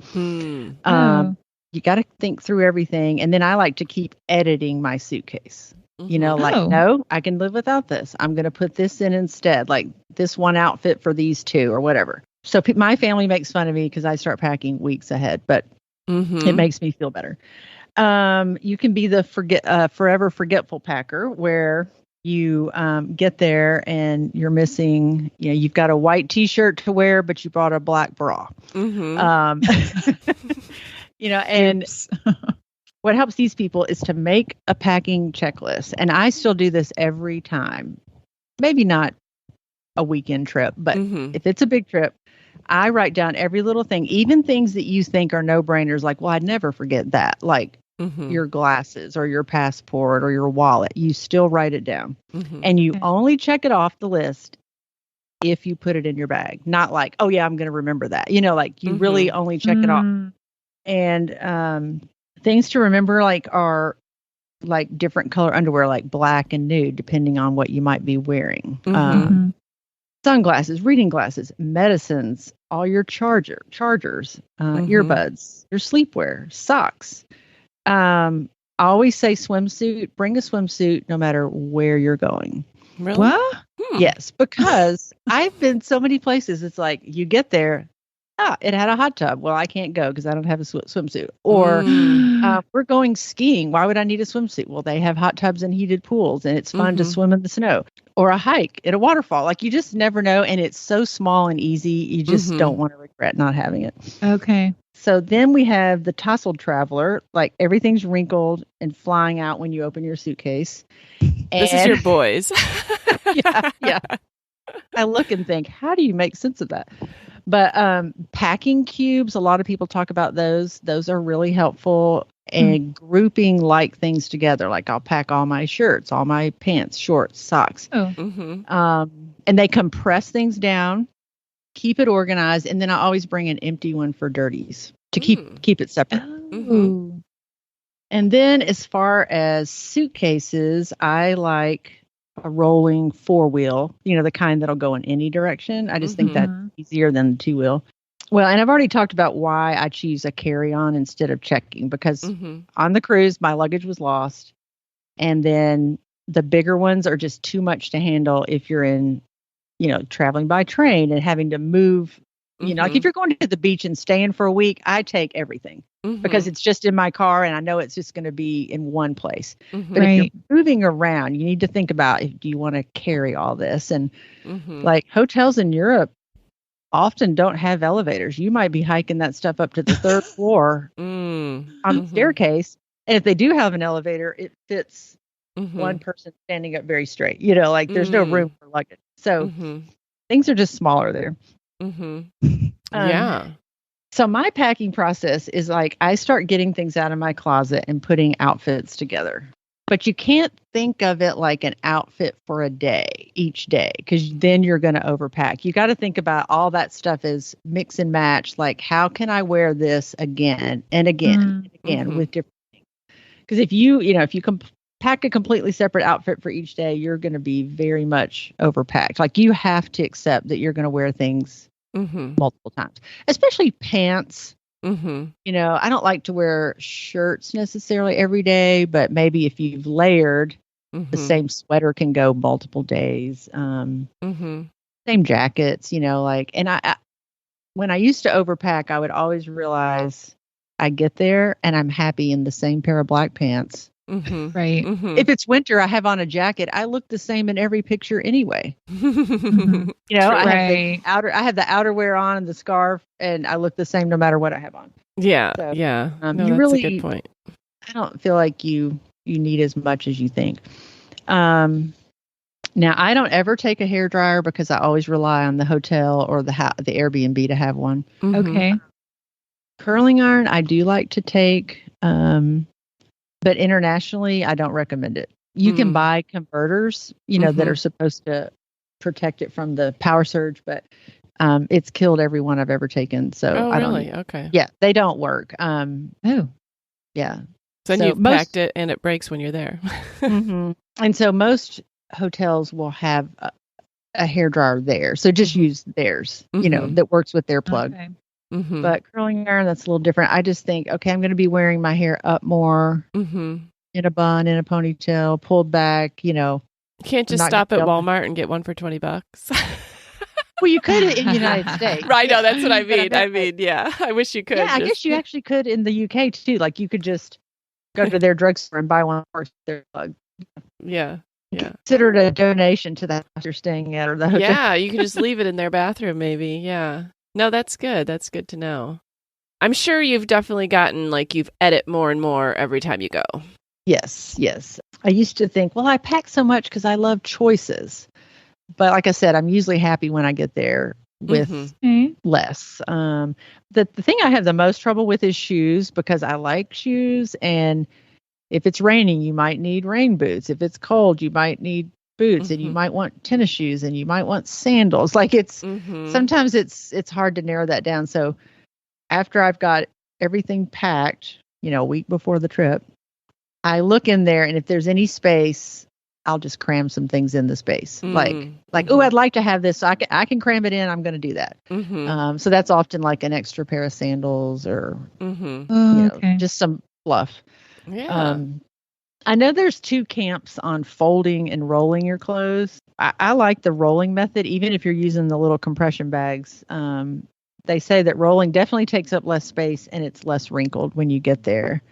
Speaker 3: You got to think through everything. And then I like to keep editing my suitcase. You know, like, no, I can live without this. I'm going to put this in instead, like this one outfit for these two or whatever. So my family makes fun of me because I start packing weeks ahead, but it makes me feel better. You can be the forever forgetful packer where you get there and you're missing, you know, you've got a white T-shirt to wear, but you brought a black bra. You know, and what helps these people is to make a packing checklist. And I still do this every time. Maybe not a weekend trip, but if it's a big trip, I write down every little thing, even things that you think are no-brainers, like, well, I'd never forget that, like your glasses or your passport or your wallet. You still write it down. And you only check it off the list if you put it in your bag. Not like, oh, yeah, I'm going to remember that. You know, like you really only check it off. And things to remember, like, are like different color underwear, like black and nude, depending on what you might be wearing. Sunglasses, reading glasses, medicines, all your chargers, earbuds, your sleepwear, socks. I always say swimsuit. Bring a swimsuit no matter where you're going.
Speaker 1: Really?
Speaker 2: What?
Speaker 3: Yes, because I've been so many places. It's like you get there. It had a hot tub. Well, I can't go because I don't have a swimsuit. Or we're going skiing. Why would I need a swimsuit? Well, they have hot tubs and heated pools, and it's fun to swim in the snow. Or a hike at a waterfall. Like, you just never know, and it's so small and easy. You just don't want to regret not having it.
Speaker 2: Okay.
Speaker 3: So then we have the tousled traveler. Like, everything's wrinkled and flying out when you open your suitcase.
Speaker 1: This is your boys.
Speaker 3: Yeah. I look and think, how do you make sense of that? But packing cubes, a lot of people talk about those. Those are really helpful. And grouping like things together. Like, I'll pack all my shirts, all my pants, shorts, socks. And they compress things down, keep it organized. And then I always bring an empty one for dirties to keep it separate. And then as far as suitcases, I like a rolling 4-wheel, you know, the kind that'll go in any direction. I just think that's easier than the 2-wheel. Well, and I've already talked about why I choose a carry-on instead of checking, because on the cruise, my luggage was lost. And then the bigger ones are just too much to handle if you're in, you know, traveling by train and having to move. You know, like if you're going to the beach and staying for a week, I take everything because it's just in my car and I know it's just going to be in one place. But if you're moving around, you need to think about, do you want to carry all this? And like hotels in Europe often don't have elevators. You might be hiking that stuff up to the third floor on the staircase. And if they do have an elevator, it fits one person standing up very straight. You know, like there's no room for luggage. So things are just smaller there.
Speaker 1: Yeah.
Speaker 3: So my packing process is like, I start getting things out of my closet and putting outfits together. But you can't think of it like an outfit for a day, each day, because then you're going to overpack. You got to think about all that stuff as mix and match. Like, how can I wear this again and again and again with different things? Because if you pack a completely separate outfit for each day, you're going to be very much overpacked. Like, you have to accept that you're going to wear things multiple times, especially pants. You know, I don't like to wear shirts necessarily every day, but maybe if you've layered, the same sweater can go multiple days. Same jackets, you know, like, and I when I used to overpack, I would always realize I get there and I'm happy in the same pair of black pants.
Speaker 2: Right.
Speaker 3: If it's winter, I have on a jacket. I look the same in every picture anyway. You know, I have the outerwear on and the scarf, and I look the same no matter what I have on.
Speaker 1: Yeah,
Speaker 3: so,
Speaker 1: yeah. No,
Speaker 3: you
Speaker 1: that's
Speaker 3: really,
Speaker 1: a good point.
Speaker 3: I don't feel like you need as much as you think. Now, I don't ever take a hairdryer because I always rely on the hotel or the Airbnb to have one.
Speaker 2: Okay.
Speaker 3: Curling iron, I do like to take. But internationally, I don't recommend it. You can buy converters, you know, that are supposed to protect it from the power surge, but it's killed every one I've ever taken. So I don't.
Speaker 1: Okay.
Speaker 3: Yeah, they don't work.
Speaker 2: Oh,
Speaker 3: yeah.
Speaker 1: So you've packed it and it breaks when you're there.
Speaker 3: And so most hotels will have a hairdryer there. So just use theirs, you know, that works with their plug.
Speaker 2: okay.
Speaker 3: But curling iron, that's a little different. I just think, okay, I'm going to be wearing my hair up more. in a bun, in a ponytail, pulled back,
Speaker 1: You can't just
Speaker 3: not
Speaker 1: stop at
Speaker 3: going-
Speaker 1: Walmart and get one for $20.
Speaker 3: Well, you could in the United States.
Speaker 1: Right, no, that's what I
Speaker 3: But
Speaker 1: mean. I mean, yeah, I wish you could.
Speaker 3: Yeah, I guess you actually could in the UK too. Like you could just go to their drugstore and buy one for their plug.
Speaker 1: Yeah, yeah.
Speaker 3: Consider it a donation to the house you're staying at or the hotel.
Speaker 1: Yeah, you can just leave it in their bathroom maybe. Yeah. No, that's good. That's good to know. I'm sure you've definitely gotten you've edit more and more every time you go.
Speaker 3: Yes, yes. I used to think, well, I pack so much because I love choices. But like I said, I'm usually happy when I get there with less. The thing I have the most trouble with is shoes because I like shoes. And if it's raining, you might need rain boots. If it's cold, you might need boots and you might want tennis shoes and you might want sandals. Like sometimes it's hard to narrow that down. So after I've got everything packed, a week before the trip, I look in there and if there's any space, I'll just cram some things in the space. Oh, I'd like to have this. So I can cram it in. I'm going to do that. So that's often like an extra pair of sandals or just some fluff.
Speaker 1: Yeah.
Speaker 3: I know there's two camps on folding and rolling your clothes. I like the rolling method, even if you're using the little compression bags. They say that rolling definitely takes up less space and it's less wrinkled when you get there.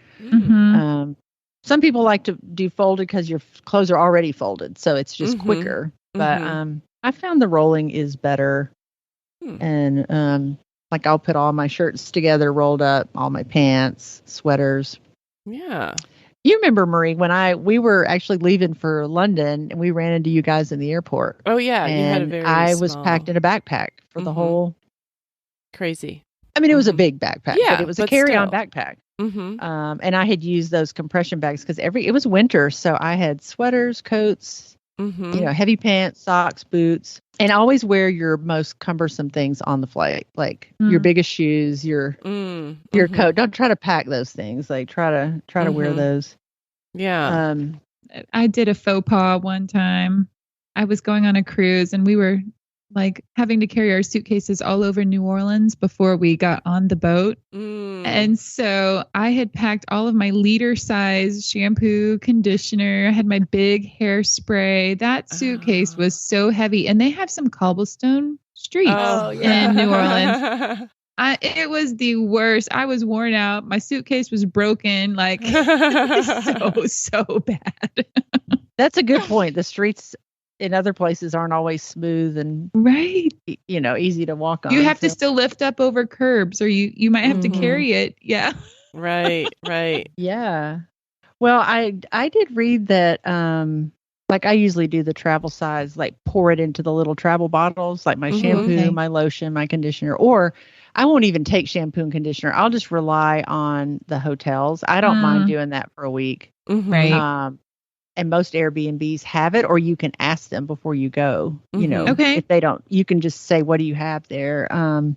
Speaker 3: Some people like to do folded because your clothes are already folded, so it's just quicker. But I found the rolling is better. And I'll put all my shirts together, rolled up, all my pants, sweaters.
Speaker 1: Yeah.
Speaker 3: You remember, Marie, when we were actually leaving for London and we ran into you guys in the airport.
Speaker 1: Oh, yeah.
Speaker 3: And
Speaker 1: you had a very
Speaker 3: I was packed in a backpack for the whole.
Speaker 1: Crazy.
Speaker 3: I mean, it was a big backpack,
Speaker 1: yeah,
Speaker 3: but it was a carry-on backpack. And I had used those compression bags because it was winter. So I had sweaters, coats, heavy pants, socks, boots, and always wear your most cumbersome things on the flight, like your biggest shoes, your coat. Don't try to pack those things. Like try to wear those.
Speaker 1: Yeah.
Speaker 2: I did a faux pas one time. I was going on a cruise and we were having to carry our suitcases all over New Orleans before we got on the boat. And so I had packed all of my liter size shampoo, conditioner, I had my big hairspray. That suitcase was so heavy. And they have some cobblestone streets in New Orleans. It was the worst. I was worn out. My suitcase was broken. So bad.
Speaker 3: That's a good point. The streets in other places aren't always smooth and easy to walk on.
Speaker 2: You have to still lift up over curbs or you might have to carry it. Yeah.
Speaker 1: Right.
Speaker 3: Yeah. Well, I did read that I usually do the travel size, pour it into the little travel bottles, like my shampoo, my lotion, my conditioner, or I won't even take shampoo and conditioner. I'll just rely on the hotels. I don't mind doing that for a week.
Speaker 2: Right.
Speaker 3: And most Airbnbs have it, or you can ask them before you go.
Speaker 2: Okay.
Speaker 3: If they don't, you can just say, what do you have there? And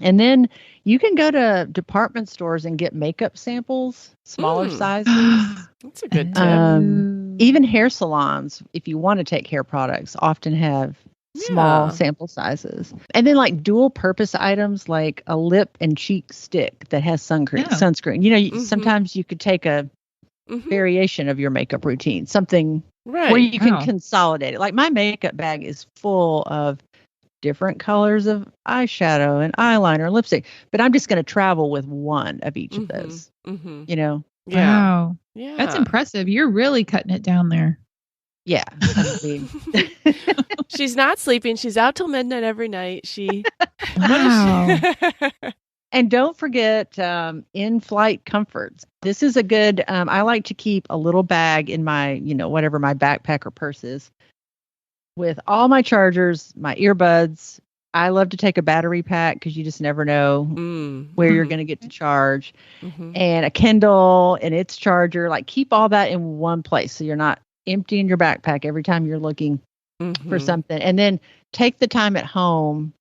Speaker 3: then you can go to department stores and get makeup samples, smaller sizes.
Speaker 1: That's a good tip.
Speaker 3: Even hair salons, if you want to take hair products, often have small sample sizes. And then dual purpose items like a lip and cheek stick that has sunscreen. Sometimes you could take a variation of your makeup routine, something where you can consolidate it. Like my makeup bag is full of different colors of eyeshadow and eyeliner and lipstick, but I'm just going to travel with one of each of those.
Speaker 1: Yeah.
Speaker 2: Wow. Yeah. That's impressive. You're really cutting it down there.
Speaker 3: Yeah.
Speaker 1: She's not sleeping. She's out till midnight every night.
Speaker 2: Wow.
Speaker 3: And don't forget in-flight comforts. This is a good, I like to keep a little bag in my, whatever my backpack or purse is with all my chargers, my earbuds. I love to take a battery pack because you just never know where you're going to get to charge. And a Kindle and its charger. Keep all that in one place so you're not emptying your backpack every time you're looking for something. And then take the time at home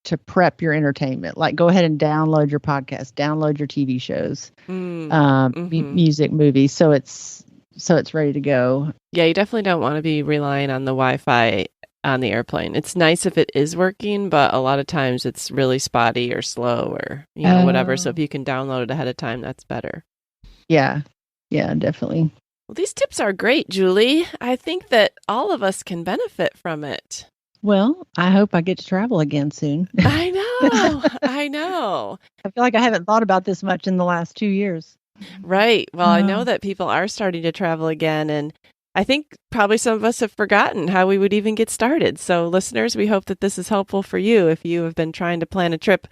Speaker 3: to prep your entertainment. Go ahead and download your podcast, download your TV shows, music, movies. So it's ready to go. Yeah,
Speaker 1: you definitely don't want to be relying on the Wi-Fi on the airplane. It's nice if it is working, but a lot of times it's really spotty or slow or whatever. So if you can download it ahead of time, that's better.
Speaker 3: Yeah, definitely.
Speaker 1: Well, these tips are great, Julie. I think that all of us can benefit from it.
Speaker 3: Well, I hope I get to travel again soon.
Speaker 1: I know. I know.
Speaker 3: I feel like I haven't thought about this much in the last 2 years.
Speaker 1: Right. Well, I know that people are starting to travel again, and I think probably some of us have forgotten how we would even get started. So, listeners, we hope that this is helpful for you if you have been trying to plan a trip.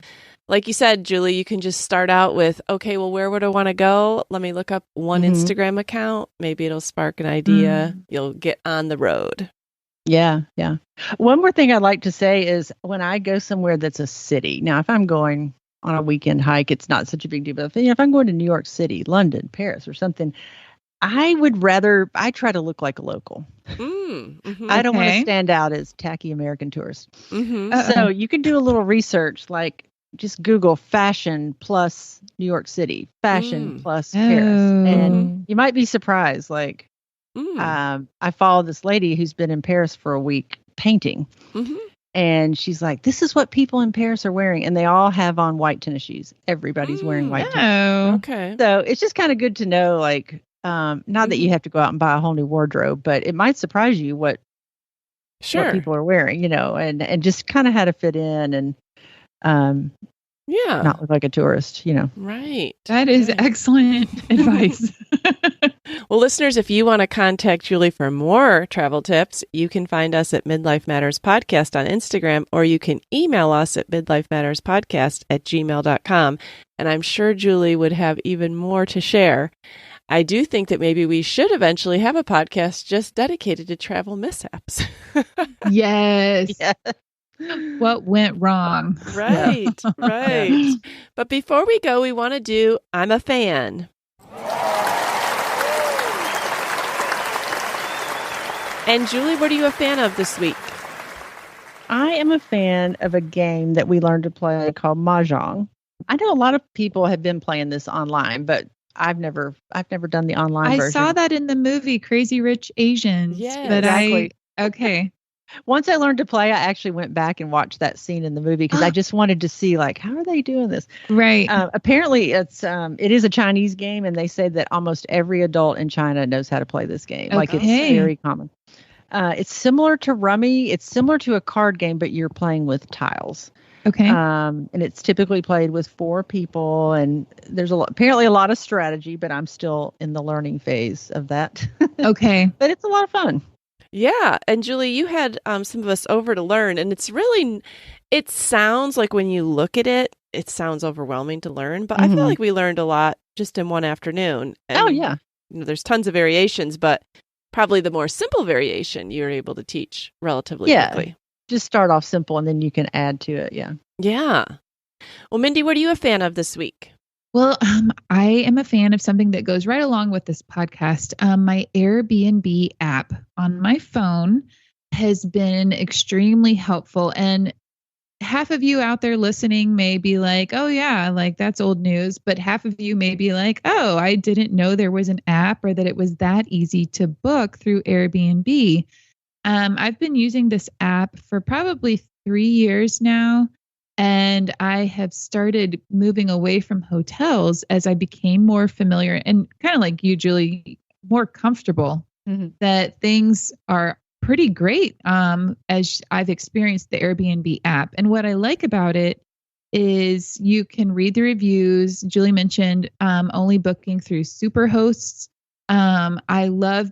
Speaker 1: Like you said, Julie, you can just start out with, okay, well, where would I want to go? Let me look up one Instagram account. Maybe it'll spark an idea. You'll get on the road.
Speaker 3: Yeah, yeah. One more thing I'd like to say is when I go somewhere that's a city. Now, if I'm going on a weekend hike, it's not such a big deal. But if I'm going to New York City, London, Paris, or something, I try to look like a local. I don't want to stand out as tacky American tourist. So you can do a little research, like just Google fashion plus New York City, fashion plus Paris. And you might be surprised. Like, I follow this lady who's been in Paris for a week painting. And she's like, this is what people in Paris are wearing. And they all have on white tennis shoes. Everybody's wearing white tennis.
Speaker 1: Okay.
Speaker 3: So it's just kind of good to know, like, not that you have to go out and buy a whole new wardrobe, but it might surprise you what people are wearing, and just kind of how to fit in and not look like a tourist,
Speaker 1: Right.
Speaker 2: That is excellent advice.
Speaker 1: Well, listeners, if you want to contact Julie for more travel tips, you can find us at Midlife Matters Podcast on Instagram, or you can email us at midlifematterspodcast@gmail.com. And I'm sure Julie would have even more to share. I do think that maybe we should eventually have a podcast just dedicated to travel mishaps.
Speaker 2: Yes. Yeah. What went wrong?
Speaker 1: Right, right. But before we go, we want to do I'm a Fan. And Julie, what are you a fan of this week?
Speaker 3: I am a fan of a game that we learned to play called Mahjong. I know a lot of people have been playing this online, but I've never done the online version.
Speaker 2: I saw that in the movie Crazy Rich Asians.
Speaker 1: Yeah,
Speaker 2: but
Speaker 3: exactly.
Speaker 2: Okay.
Speaker 3: Once I learned to play, I actually went back and watched that scene in the movie because I just wanted to see, like, how are they doing this?
Speaker 2: Right.
Speaker 3: Apparently, it is a Chinese game, and they say that almost every adult in China knows how to play this game.
Speaker 2: Okay.
Speaker 3: Like, it's very common. It's similar to Rummy. It's similar to a card game, but you're playing with tiles.
Speaker 2: Okay.
Speaker 3: And it's typically played with 4 people, and there's apparently a lot of strategy, but I'm still in the learning phase of that.
Speaker 2: Okay.
Speaker 3: But it's a lot of fun.
Speaker 1: Yeah. And Julie, you had some of us over to learn, and it sounds like when you look at it, it sounds overwhelming to learn, but I feel like we learned a lot just in one afternoon. And,
Speaker 3: yeah.
Speaker 1: There's tons of variations, but probably the more simple variation you're able to teach relatively quickly.
Speaker 3: Just start off simple and then you can add to it. Yeah.
Speaker 1: Yeah. Well, Mindy, what are you a fan of this week?
Speaker 2: Well, I am a fan of something that goes right along with this podcast. My Airbnb app on my phone has been extremely helpful. And half of you out there listening may be like, oh, yeah, like that's old news. But half of you may be like, oh, I didn't know there was an app or that it was that easy to book through Airbnb. I've been using this app for probably 3 years now. And I have started moving away from hotels as I became more familiar and kind of like you, Julie, more comfortable that things are pretty great as I've experienced the Airbnb app. And what I like about it is you can read the reviews. Julie mentioned only booking through Superhosts. I love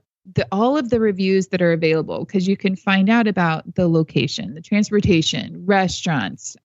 Speaker 2: all of the reviews that are available because you can find out about the location, the transportation, restaurants,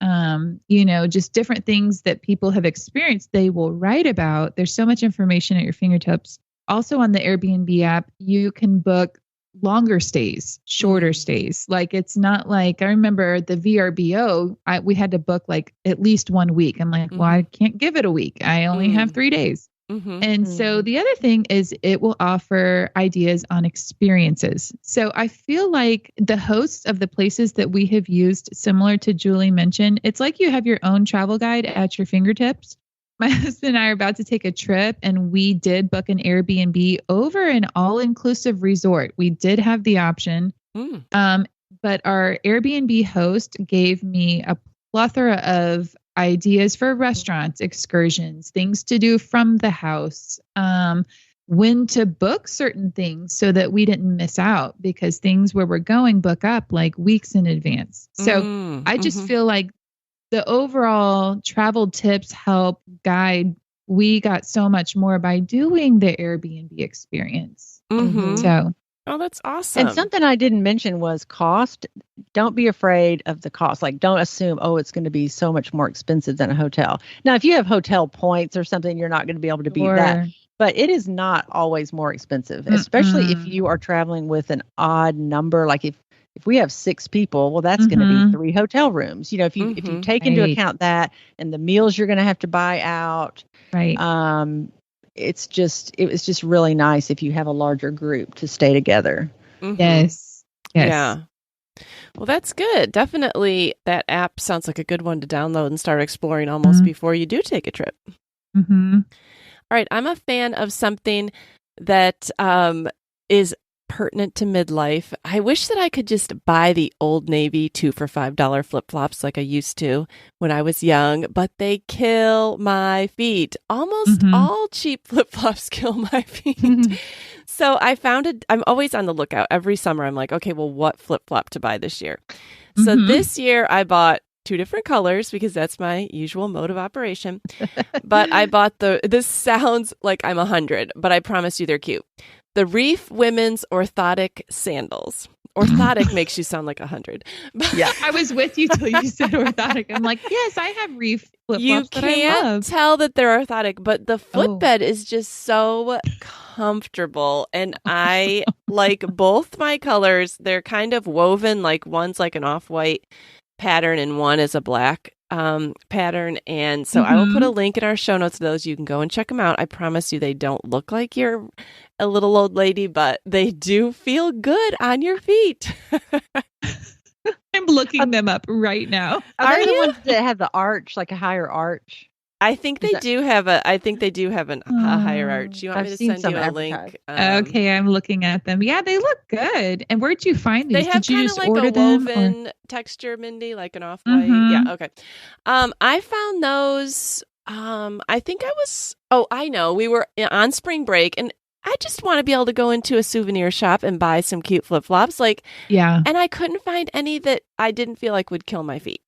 Speaker 2: just different things that people have experienced they will write about. There's so much information at your fingertips. Also on the Airbnb app, you can book longer stays, shorter stays. Like it's not like, I remember the VRBO, we had to book like at least 1 week. I'm like, well, I can't give it a week. I only have 3 days. And so the other thing is it will offer ideas on experiences. So I feel like the hosts of the places that we have used, similar to Julie mentioned, it's like you have your own travel guide at your fingertips. My husband and I are about to take a trip and we did book an Airbnb over an all-inclusive resort. We did have the option, but our Airbnb host gave me a plethora of ideas for restaurants, excursions, things to do from the house, when to book certain things so that we didn't miss out, because things where we're going book up like weeks in advance. So I just feel like the overall travel tips help guide. We got so much more by doing the Airbnb experience. So,
Speaker 1: oh, that's awesome.
Speaker 3: And something I didn't mention was cost. Don't be afraid of the cost. Like, don't assume, oh, it's going to be so much more expensive than a hotel. Now, if you have hotel points or something, you're not going to be able to beat that. But it is not always more expensive, especially if you are traveling with an odd number. Like if we have 6 people, well, that's going to be 3 hotel rooms. You know, if you take into account that and the meals you're going to have to buy out,
Speaker 2: right?
Speaker 3: It was just really nice if you have a larger group to stay together.
Speaker 2: Yes.
Speaker 1: Yeah. Well, that's good. Definitely, that app sounds like a good one to download and start exploring almost before you do take a trip. All right, I'm a fan of something that is pertinent to midlife. I wish that I could just buy the Old Navy 2 for $5 flip-flops like I used to when I was young, but they kill my feet. Almost all cheap flip-flops kill my feet. So I'm always on the lookout. Every summer I'm like, okay, well, what flip-flop to buy this year? So this year I bought 2 different colors because that's my usual mode of operation. But I bought this sounds like I'm 100, but I promise you they're cute. The Reef Women's Orthotic Sandals. Orthotic makes you sound like 100.
Speaker 2: Yeah, I was with you till you said orthotic. I'm like, yes, I have Reef flip-flops that I love.
Speaker 1: You can't tell that they're orthotic, but the footbed is just so comfortable. And I like both my colors. They're kind of woven, like one's like an off-white pattern and one is a black pattern. And so I will put a link in our show notes to those. You can go and check them out. I promise you they don't look like you're a little old lady, but they do feel good on your feet.
Speaker 2: I'm looking them up right now.
Speaker 3: Are they the ones that have the arch, like a higher arch?
Speaker 1: I think they do have a higher arch. You want me to send you a link?
Speaker 2: Okay, I'm looking at them. Yeah, they look good. And where'd you find these?
Speaker 1: They have kind of like a woven texture, Mindy, like an off-white. Yeah, okay. I found those. I think I know. We were on spring break, and I just want to be able to go into a souvenir shop and buy some cute flip-flops. And I couldn't find any that I didn't feel like would kill my feet.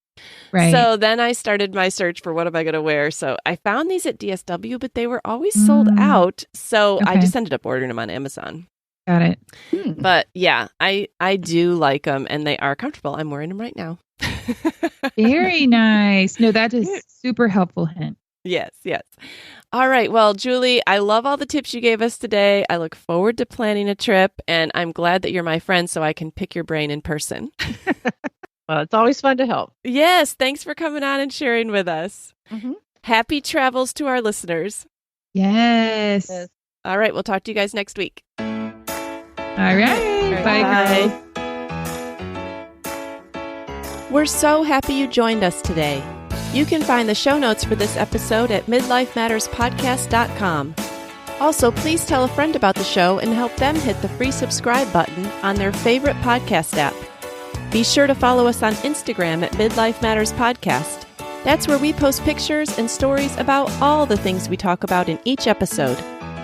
Speaker 2: Right.
Speaker 1: So then I started my search for what am I going to wear. So I found these at DSW, but they were always sold out. So I just ended up ordering them on Amazon.
Speaker 2: Got it.
Speaker 1: But yeah, I do like them and they are comfortable. I'm wearing them right now.
Speaker 2: Very nice. No, that is super helpful hint.
Speaker 1: Yes. All right. Well, Julie, I love all the tips you gave us today. I look forward to planning a trip, and I'm glad that you're my friend so I can pick your brain in person.
Speaker 3: Well, it's always fun to help.
Speaker 1: Yes. Thanks for coming on and sharing with us. Happy travels to our listeners.
Speaker 2: Yes.
Speaker 1: All right. We'll talk to you guys next week.
Speaker 2: All right. Bye.
Speaker 1: We're so happy you joined us today. You can find the show notes for this episode at midlifematterspodcast.com. Also, please tell a friend about the show and help them hit the free subscribe button on their favorite podcast app. Be sure to follow us on Instagram at Midlife Matters Podcast. That's where we post pictures and stories about all the things we talk about in each episode.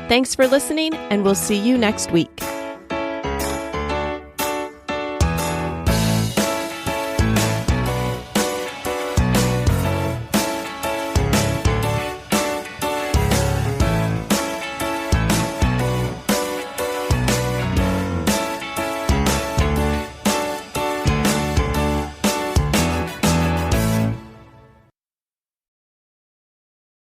Speaker 1: Thanks for listening, and we'll see you next week.